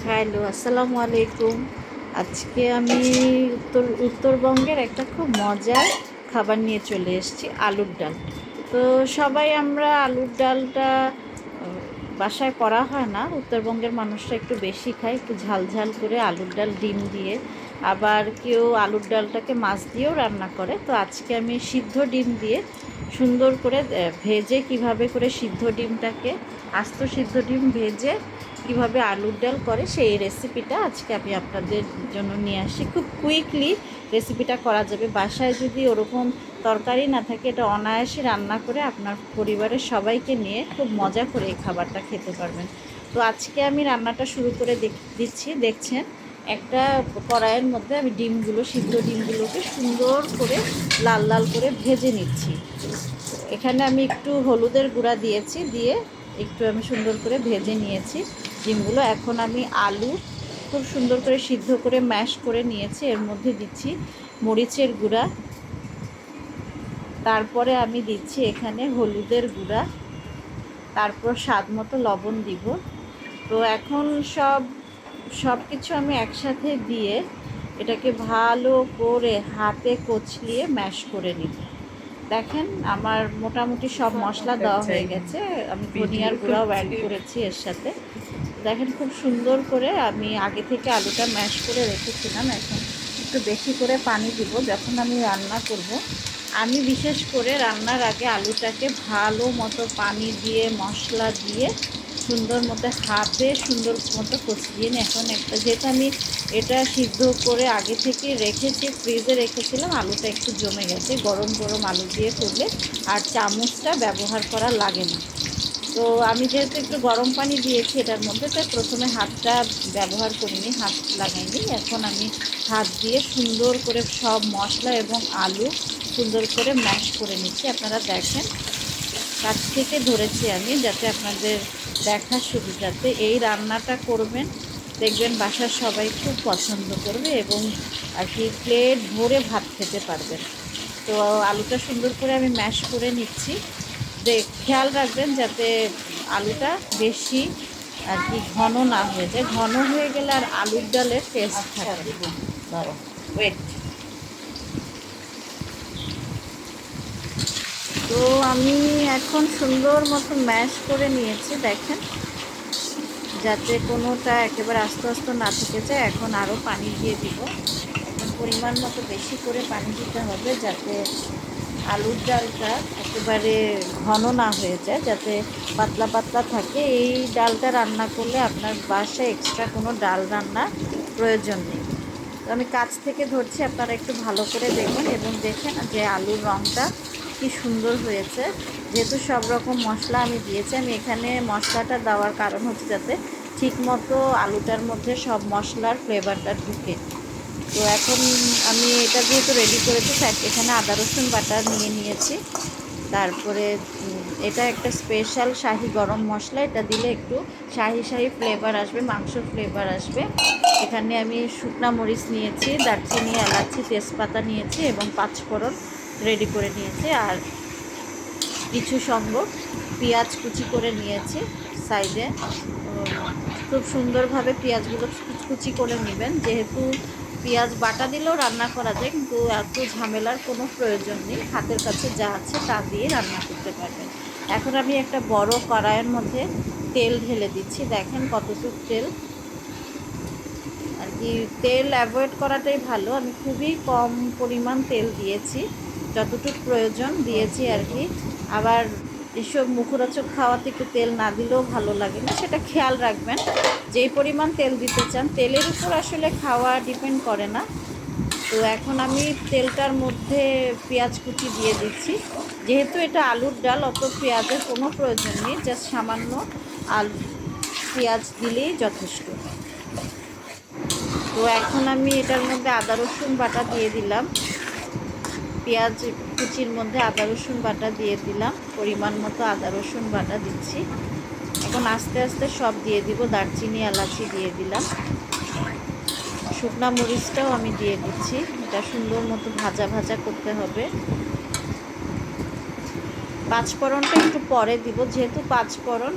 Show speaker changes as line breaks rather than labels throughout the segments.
Hello, আসসালামু আলাইকুম। আজকে আমি উত্তরবঙ্গের একটা খুব মজার খাবার নিয়ে চলে এসেছি, আলুর ডাল। তো সবাই আমরা আলুর ডালটা বাসায় করা হয় না, উত্তরবঙ্গের মানুষরা একটু বেশি খায়, একটু ঝাল ঝাল করে আলুর ডাল ডিম দিয়ে। আবার কেউ আলুর ডালটাকে মাছ দিয়েও রান্না করে। তো আজকে আমি সিদ্ধ ডিম দিয়ে সুন্দর করে ভেজে, কিভাবে করে সিদ্ধ ডিমটাকে, আস্ত সিদ্ধ ডিম ভেজে কিভাবে আলুর ডাল করে সেই রেসিপিটা আজকে আমি আপনাদের জন্য নিয়ে আসি। খুব কুইকলি রেসিপিটা করা যাবে। বাসায় যদি ওরকম তরকারি না থাকে, এটা অনায়াসে রান্না করে আপনার পরিবারের সবাইকে নিয়ে খুব মজা করে এই খাবারটা খেতে পারবেন। তো আজকে আমি রান্নাটা শুরু করে দিচ্ছি। দেখছেন, একটা কড়াইয়ের মধ্যে আমি ডিমগুলো, সিদ্ধ ডিমগুলোকে সুন্দর করে লাল লাল করে ভেজে নিচ্ছি। এখানে আমি একটু হলুদের গুঁড়া দিয়েছি, দিয়ে একটু আমি সুন্দর করে ভেজে নিয়েছি ডিমগুলো। এখন আমি আলু খুব সুন্দর করে সিদ্ধ করে ম্যাশ করে নিয়েছি, এর মধ্যে দিচ্ছি মরিচের গুঁড়া, তারপরে আমি দিচ্ছি এখানে হলুদের গুঁড়া, তারপর স্বাদ মতো লবণ দিব। তো এখন সব কিছু আমি একসাথে দিয়ে এটাকে ভালো করে হাতে কচলিয়ে ম্যাশ করে নিব। দেখেন, আমার মোটামুটি সব মশলা দেওয়া হয়ে গেছে। আমি ধনিয়ার গুঁড়াও অ্যাড করেছি এর সাথে। দেখেন, খুব সুন্দর করে আমি আগে থেকে আলুটা ম্যাশ করে রেখেছিলাম। এখন একটু বেশি করে পানি দিব যখন আমি রান্না করব। আমি বিশেষ করে রান্নার আগে আলুটাকে ভালো মতো পানি দিয়ে, মশলা দিয়ে সুন্দর মতো হাতে সুন্দর মতো কষিয়ে নিই। এখন একটা, যেহেতু আমি এটা সিদ্ধ করে আগে থেকে রেখেছি, ফ্রিজে রেখেছিলাম, আলুটা একটু জমে গেছে। গরম গরম আলু দিয়ে করলে আর চামচটা ব্যবহার করা লাগে না। তো আমি যেহেতু একটু গরম পানি দিয়েছি এটার মধ্যে, তাই প্রথমে হাতটা ব্যবহার করিনি, হাত লাগাইনি। এখন আমি হাত দিয়ে সুন্দর করে সব মশলা এবং আলু সুন্দর করে ম্যাশ করে নিচ্ছি। আপনারা দেখেন, কাছ থেকে ধরেছি আমি যাতে আপনাদের দেখার সুবিধাতে। এই রান্নাটা করবেন, দেখবেন বাসার সবাই খুব পছন্দ করবে এবং আর কি প্লেট ভরে ভাত খেতে পারবেন। তো আলুটা সুন্দর করে আমি ম্যাশ করে নিচ্ছি। খেয়াল রাখবেন যাতে আলুটা বেশি আর কি ঘন না হয়ে যায়। ঘন হয়ে গেলে আর আলুর ডালের টেস্ট থাকে না। ওয়েট। তো আমি এখন সুন্দর মতো ম্যাশ করে নিয়েছি, দেখেন, যাতে কোনোটা একেবারে আস্তে আস্তে না থেকে যায়। এখন আরও পানি দিয়ে দিব। এখন পরিমাণ মতো বেশি করে পানি দিতে হবে, যাতে আলুর ডালটা একেবারে ঘন না হয়ে যায়, যাতে পাতলা পাতলা থাকে। এই ডালটা রান্না করলে আপনার বাসায় এক্সট্রা কোনো ডাল রান্নার প্রয়োজন নেই। তো আমি কাছ থেকে ধরছি, আপনারা একটু ভালো করে দেখুন এবং দেখেন যে আলুর রঙটা কি সুন্দর হয়েছে। যেহেতু সব রকম মশলা আমি দিয়েছি, আমি এখানে মশলাটা দেওয়ার কারণ হচ্ছে যাতে ঠিকমতো আলুটার মধ্যে সব মশলার ফ্লেভারটা ঢুকে। তো এখন আমি এটা যেহেতু রেডি করেছি, এখানে আদা রসুন বাটা নিয়ে নিয়েছি। তারপরে এটা একটা স্পেশাল শাহি গরম মশলা, এটা দিলে একটু শাহি শাহি ফ্লেভার আসবে, মাংস ফ্লেভার আসবে। এখানে আমি শুকনা মরিচ নিয়েছি, দারচিনি, এলাচি, তেজপাতা নিয়েছি এবং পাঁচফোড়ন রেডি করে নিয়েছি। আর কিছু সঙ্গ পেঁয়াজ কুচি করে নিয়েছি সাইডে। খুব সুন্দরভাবে পেঁয়াজগুলো কুচি করে নেবেন। যেহেতু পেঁয়াজ বাটা দিলেও রান্না করা যায়, কিন্তু এত ঝামেলার কোনো প্রয়োজন নেই। হাতের কাছে যা আছে তা দিয়ে রান্না করতে পারবেন। এখন আমি একটা বড় কড়াইয়ের মধ্যে তেল ঢেলে দিচ্ছি। দেখেন কতটুকু তেল, আর কি তেল অ্যাভয়েড করাটাই ভালো। আমি খুবই কম পরিমাণ তেল দিয়েছি, যতটুকু প্রয়োজন দিয়েছি আর কি। আবার এসব মুখরোচক খাওয়াতে একটু তেল না দিলেও ভালো লাগে না, সেটা খেয়াল রাখবেন। যেই পরিমাণ তেল দিতে চান, তেলের উপর আসলে খাওয়া ডিপেন্ড করে না। তো এখন আমি তেলটার মধ্যে পেঁয়াজ কুচি দিয়ে দিচ্ছি। যেহেতু এটা আলুর ডাল, অত পেঁয়াজের কোনো প্রয়োজন নেই, জাস্ট সামান্য আলু পেঁয়াজ দিলেই যথেষ্ট। তো এখন আমি এটার মধ্যে আদা রসুন বাটা দিয়ে দিলাম। পেঁয়াজ কুচির মধ্যে আদা রসুন বাটা দিয়ে দিলাম, পরিমাণ মতো আদা রসুন বাটা দিচ্ছি। এখন আস্তে আস্তে সব দিয়ে দিব। দারচিনি, এলাচি দিয়ে দিলাম, শুকনা মরিচটাও আমি দিয়ে দিচ্ছি। এটা সুন্দর মতো ভাজা ভাজা করতে হবে। পাঁচফোড়নটা একটু পরে দিব, যেহেতু পাঁচফোড়ন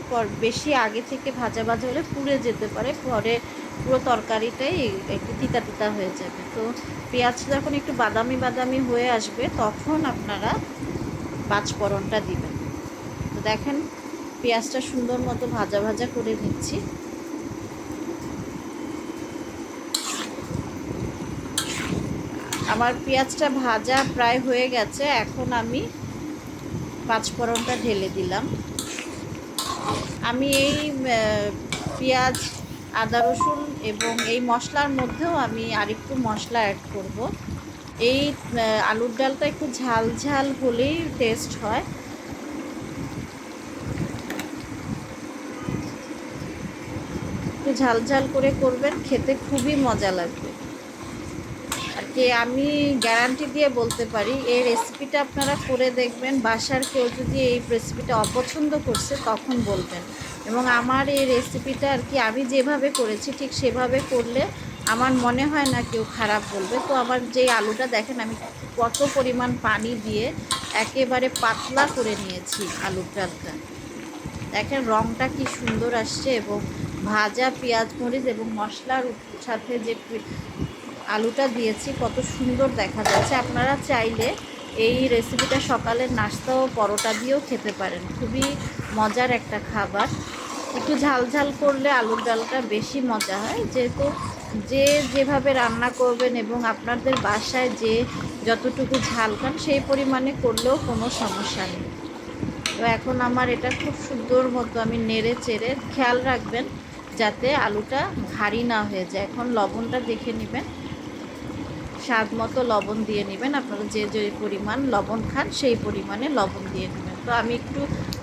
বেশি আগে থেকে ভাজা ভাজা হলে পুড়ে যেতে পারে, পরে পুরো তরকারিটাই একটু তিতা তিতা হয়ে যাবে। তো পেঁয়াজ যখন একটু বাদামি বাদামি হয়ে আসবে তখন আপনারা পাঁচফোড়নটা দিবেন। তো দেখেন পেঁয়াজটা সুন্দর মতো ভাজা ভাজা করে নিচ্ছি। আমার পেঁয়াজটা ভাজা প্রায় হয়ে গেছে, এখন আমি পাঁচফোড়নটা ঢেলে দিলাম। আমি এই পেঁয়াজ, আদা রসুন এবং এই মশলার মধ্যেও আমি আরেকটু মশলা অ্যাড করব। এই আলুর ডালটা একটু ঝাল ঝাল হলেই টেস্ট হয়। একটু ঝাল ঝাল করে করবেন, খেতে খুবই মজা লাগবে। আর কি আমি গ্যারান্টি দিয়ে বলতে পারি, এই রেসিপিটা আপনারা করে দেখবেন, বাসার কেউ যদি এই রেসিপিটা অপছন্দ করছে তখন বলবেন। এবং আমার এই রেসিপিটা আর কি আমি যেভাবে করেছি ঠিক সেভাবে করলে আমার মনে হয় না কেউ খারাপ বলবে। তো আমার যে আলুটা দেখেন আমি কত পরিমাণ পানি দিয়ে একেবারে পাতলা করে নিয়েছি আলুর ডালটা। দেখেন রঙটা কি সুন্দর আসছে, এবং ভাজা পেঁয়াজ মরিচ এবং মশলার সাথে যে আলুটা দিয়েছি কত সুন্দর দেখা যাচ্ছে। আপনারা চাইলে এই রেসিপিটা সকালের নাস্তা ও পরোটা দিয়েও খেতে পারেন, খুবই মজার একটা খাবার। একটু ঝাল ঝাল করলে আলুর ডালটা বেশি মজা হয়, যেহেতু যে যেভাবে রান্না করবেন এবং আপনাদের বাসায় যে যতটুকু ঝাল খান সেই পরিমাণে করলেও কোনো সমস্যা নেই। তো এখন আমার এটা খুব সুন্দর মতো আমি নেড়ে চেড়ে, খেয়াল রাখবেন যাতে আলুটা ভারী না হয়ে যায়। এখন লবণটা দেখে নেবেন, স্বাদ মতো লবণ দিয়ে নেবেন। আপনারা যে যে পরিমাণ লবণ খান সেই পরিমাণে লবণ দিয়ে নেবেন। তো আমি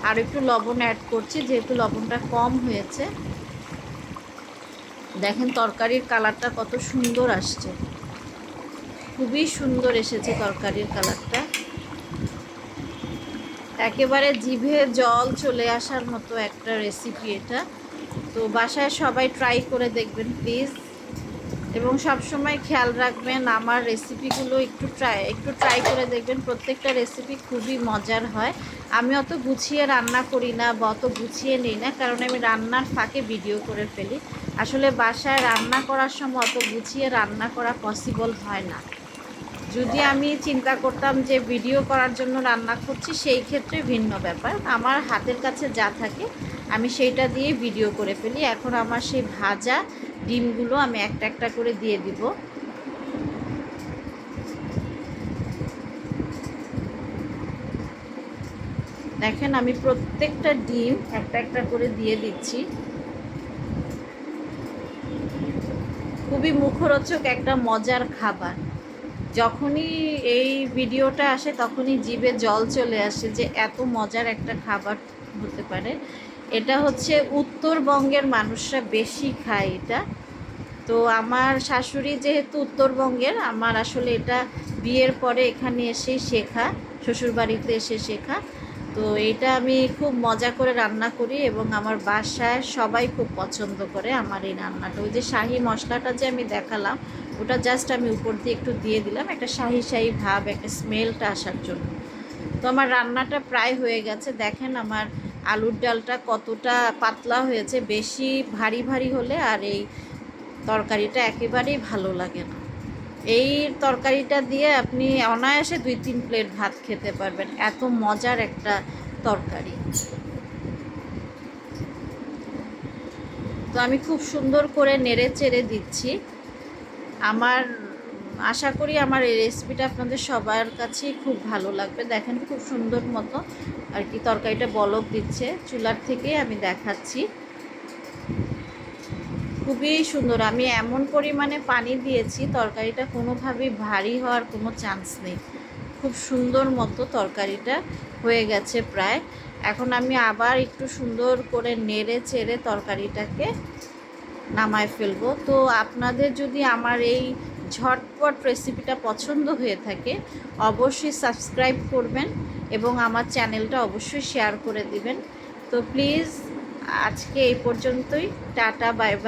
আর একটু লবণ অ্যাড করছি, যেহেতু লবণটা কম হয়েছে। দেখেন তরকারির কালারটা কত সুন্দর আসছে, খুবই সুন্দর এসেছে তরকারির কালারটা, একেবারে জিভে জল চলে আসার মতো একটা রেসিপি এটা। তো বাসায় সবাই ট্রাই করে দেখবেন প্লিজ, এবং সবসময় খেয়াল রাখবেন আমার রেসিপিগুলো একটু ট্রাই করে দেখবেন। প্রত্যেকটা রেসিপি খুবই মজার হয়। আমি অত গুছিয়ে রান্না করি না বা অত গুছিয়ে নিই না, কারণ আমি রান্নার ফাঁকে ভিডিও করে ফেলি। আসলে বাসায় রান্না করার সময় অত গুছিয়ে রান্না করা পসিবল হয় না। যদি আমি চিন্তা করতাম যে ভিডিও করার জন্য রান্না করছি, সেই ক্ষেত্রে ভিন্ন ব্যাপার। আমার হাতের কাছে যা থাকে আমি সেইটা দিয়ে ভিডিও করে ফেলি। এখন আমার সেই ভাজা ডিমগুলো আমি একটা একটা করে দিয়ে দিব। দেখেন আমি প্রত্যেকটা ডিম একটা একটা করে দিয়ে দিচ্ছি। খুবই মুখরোচক একটা মজার খাবার। যখনই এই ভিডিওটা আসে তখনই জিভে জল চলে আসে যে এত মজার একটা খাবার হতে পারে। এটা হচ্ছে উত্তরবঙ্গের মানুষরা বেশি খায় এটা। তো আমার শাশুড়ি যেহেতু উত্তরবঙ্গের, আমার আসলে এটা বিয়ের পরে এখানে এসেই শেখা, শ্বশুরবাড়িতে এসে শেখা। তো এটা আমি খুব মজা করে রান্না করি এবং আমার বাসায় সবাই খুব পছন্দ করে আমার এই রান্নাটা। ওই যে শাহি মশলাটা যে আমি দেখালাম, ওটা জাস্ট আমি উপর দিয়ে একটু দিয়ে দিলাম, একটা শাহি শাহি ভাব, একটা স্মেলটা আসার জন্য। তো আমার রান্নাটা প্রায় হয়ে গেছে। দেখেন আমার আলুর ডালটা কতটা পাতলা হয়েছে, বেশি ভারী ভারী হলে আর এই তরকারিটা একেবারেই ভালো লাগে না। এই তরকারিটা দিয়ে আপনি অনায়াসে 2-3 প্লেট ভাত খেতে পারবেন, এত মজার একটা তরকারি। তো আমি খুব সুন্দর করে নেড়ে চেড়ে দিচ্ছি। আমার আশা করি আমার এই রেসিপিটা আপনাদের সবার কাছেই খুব ভালো লাগবে। দেখেন খুব সুন্দর মতো আর কি তরকারিটা বলক দিচ্ছে, চুলার থেকে আমি দেখাচ্ছি। খুবই সুন্দর, আমি এমন পরিমাণে পানি দিয়েছি তরকারিটা কোনোভাবেই ভারী হওয়ার কোনো চান্স নেই। খুব সুন্দর মতো তরকারিটা হয়ে গেছে প্রায়। এখন আমি আবার একটু সুন্দর করে নেড়ে চেড়ে তরকারিটাকে নামায় ফেলবো। তো আপনাদের যদি আমার এই ঝটপট রেসিপিটা পছন্দ হয়ে থাকে অবশ্যই সাবস্ক্রাইব করবেন এবং আমার চ্যানেলটা অবশ্যই শেয়ার করে দিবেন। তো প্লিজ আজকে এই পর্যন্তই, টাটা বাই বাই।